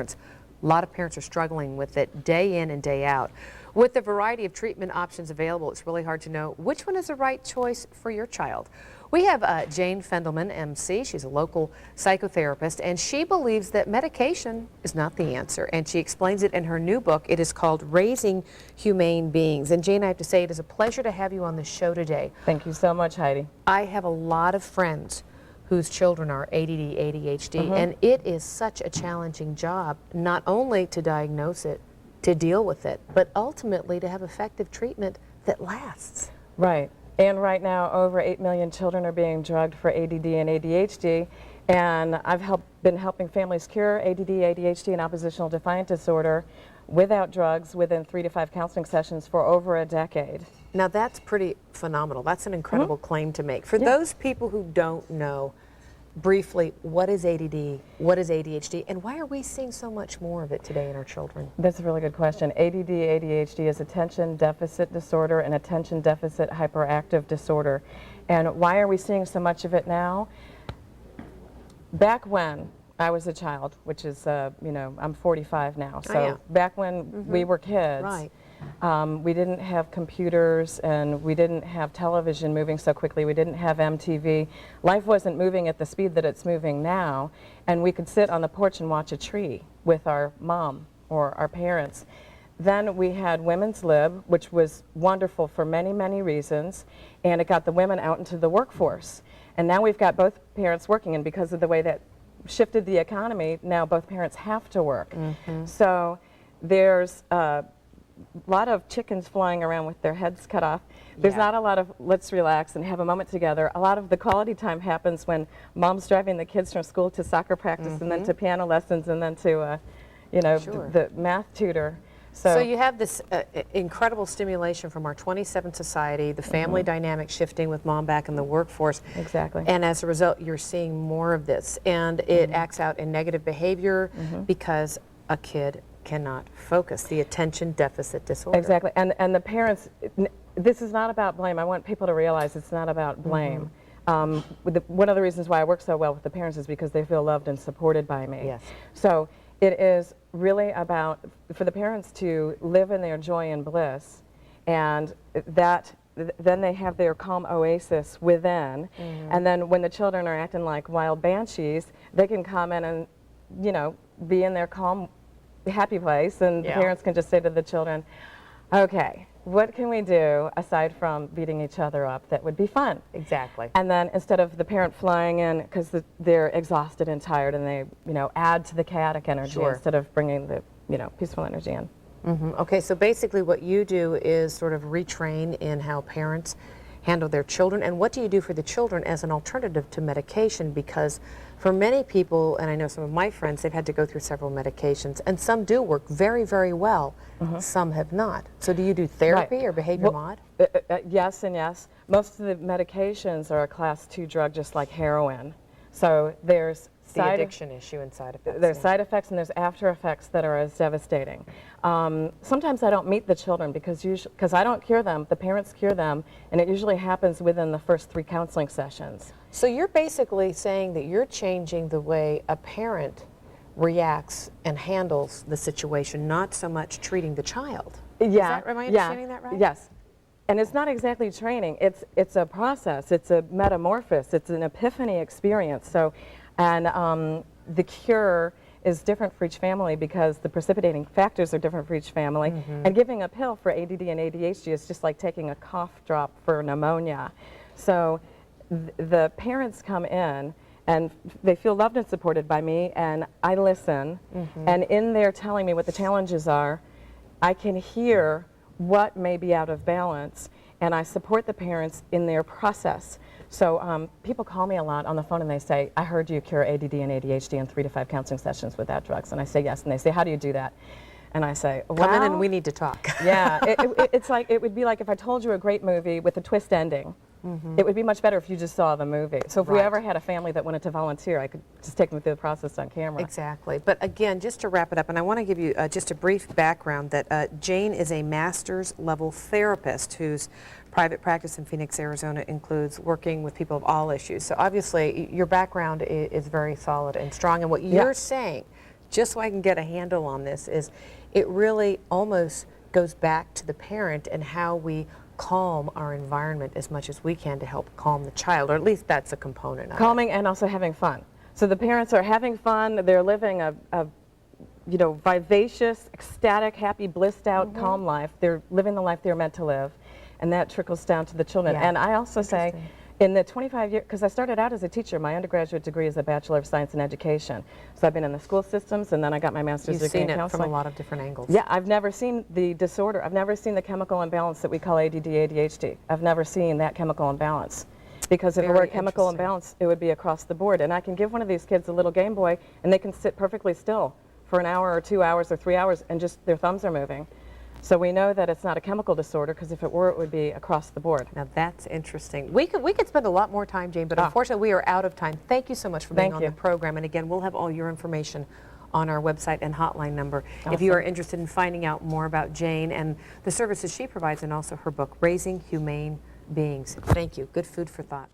parents. A lot of parents are struggling with it day in and day out. With the variety of treatment options available, it's really hard to know which one is the right choice for your child. We have Jane Fendelman MC. She's a local psychotherapist, and she believes that medication is not the answer, and she explains it in her new book. It is called Raising Humane Beings. And Jane, I have to say, it is a pleasure to have you on the show today. Thank you so much, Heidi. I have a lot of friends whose children are ADD, ADHD, and it is such a challenging job, not only to diagnose it, to deal with it, but ultimately to have effective treatment that lasts. Right. And right now, over 8 million children are being drugged for ADD and ADHD, and I've been helping families cure ADD, ADHD, and oppositional defiant disorder without drugs within 3 to 5 counseling sessions for over a decade. Now that's pretty phenomenal. That's an incredible claim to make. For those people who don't know, briefly, what is ADD, what is ADHD, and why are we seeing so much more of it today in our children? That's a really good question. ADD, ADHD is attention deficit disorder and attention deficit hyperactive disorder. And why are we seeing so much of it now? Back when I was a child, which is, you know, I'm 45 now, so back when we were kids, we didn't have computers and we didn't have television moving so quickly. We didn't have MTV. Life wasn't moving at the speed that it's moving now, and we could sit on the porch and watch a tree with our mom or our parents. Then we had women's lib, which was wonderful for many, many reasons, and it got the women out into the workforce. And now we've got both parents working, and because of the way that shifted the economy, now both parents have to work. So there's a lot of chickens flying around with their heads cut off. There's not a lot of let's relax and have a moment together. A lot of the quality time happens when mom's driving the kids from school to soccer practice and then to piano lessons and then to, you know, the math tutor. So you have this incredible stimulation from our 27th society, the family dynamic shifting with mom back in the workforce. Exactly. And as a result, you're seeing more of this. And it acts out in negative behavior because a kid cannot focus, the attention deficit disorder. Exactly. And the parents, this is not about blame. I want people to realize it's not about blame. One of the reasons why I work so well with the parents is because they feel loved and supported by me. Yes. So it is really about, for the parents to live in their joy and bliss, and that then they have their calm oasis within, and then when the children are acting like wild banshees, they can come in and, you know, be in their calm, happy place, and the parents can just say to the children, okay, what can we do aside from beating each other up that would be fun? Exactly. And then instead of the parent flying in because they're exhausted and tired, and they, you know, add to the chaotic energy instead of bringing the, you know, peaceful energy in. Okay, so basically what you do is sort of retrain in how parents handle their children, and what do you do for the children as an alternative to medication? Because for many people, and I know some of my friends, they've had to go through several medications, and some do work very, very well. Some have not. So do you do therapy or behavior mod? Yes and yes. Most of the medications are a class 2 drug, just like heroin. So there's the addiction issue and side effects. There's side effects and there's after effects that are as devastating. Sometimes I don't meet the children because I don't cure them, the parents cure them, and it usually happens within the first 3 counseling sessions. So you're basically saying that you're changing the way a parent reacts and handles the situation, not so much treating the child. Am I understanding that right? Yes. And it's not exactly training, it's a process, it's a metamorphose, it's an epiphany experience. So, and the cure is different for each family because the precipitating factors are different for each family. And giving a pill for ADD and ADHD is just like taking a cough drop for pneumonia. So the parents come in and they feel loved and supported by me, and I listen. And in there telling me what the challenges are, I can hear what may be out of balance, and I support the parents in their process. So people call me a lot on the phone and they say, I heard you cure ADD and ADHD in 3 to 5 counseling sessions without drugs. And I say yes, and they say, how do you do that? And I say, well, come in and we need to talk. It's like, it would be like if I told you a great movie with a twist ending. It would be much better if you just saw the movie. So if we ever had a family that wanted to volunteer, I could just take them through the process on camera. Exactly. But again, just to wrap it up, and I want to give you just a brief background that Jane is a master's level therapist whose private practice in Phoenix, Arizona includes working with people of all issues. So obviously your background is very solid and strong, and what you're saying just so I can get a handle on this, is it really almost goes back to the parent and how we calm our environment as much as we can to help calm the child, or at least that's a component of Calming and also having fun. So the parents are having fun, they're living a you know, vivacious, ecstatic, happy, blissed out, calm life. They're living the life they're meant to live, and that trickles down to the children. Yeah. And I also say, in the 25 years, because I started out as a teacher, my undergraduate degree is a Bachelor of Science in Education. So I've been in the school systems, and then I got my master's degree in counseling. You've seen it from a lot of different angles. Yeah, I've never seen the disorder. I've never seen the chemical imbalance that we call ADD ADHD. I've never seen that chemical imbalance. Because if it were a chemical imbalance, it would be across the board. And I can give one of these kids a little Game Boy, and they can sit perfectly still for an hour or 2 hours or 3 hours, and just their thumbs are moving. So we know that it's not a chemical disorder, because if it were, it would be across the board. Now that's interesting. We could spend a lot more time, Jane, but unfortunately we are out of time. Thank you so much for being on the program. And again, we'll have all your information on our website and hotline number if you are interested in finding out more about Jane and the services she provides, and also her book, Raising Humane Beings. Thank you. Good food for thought.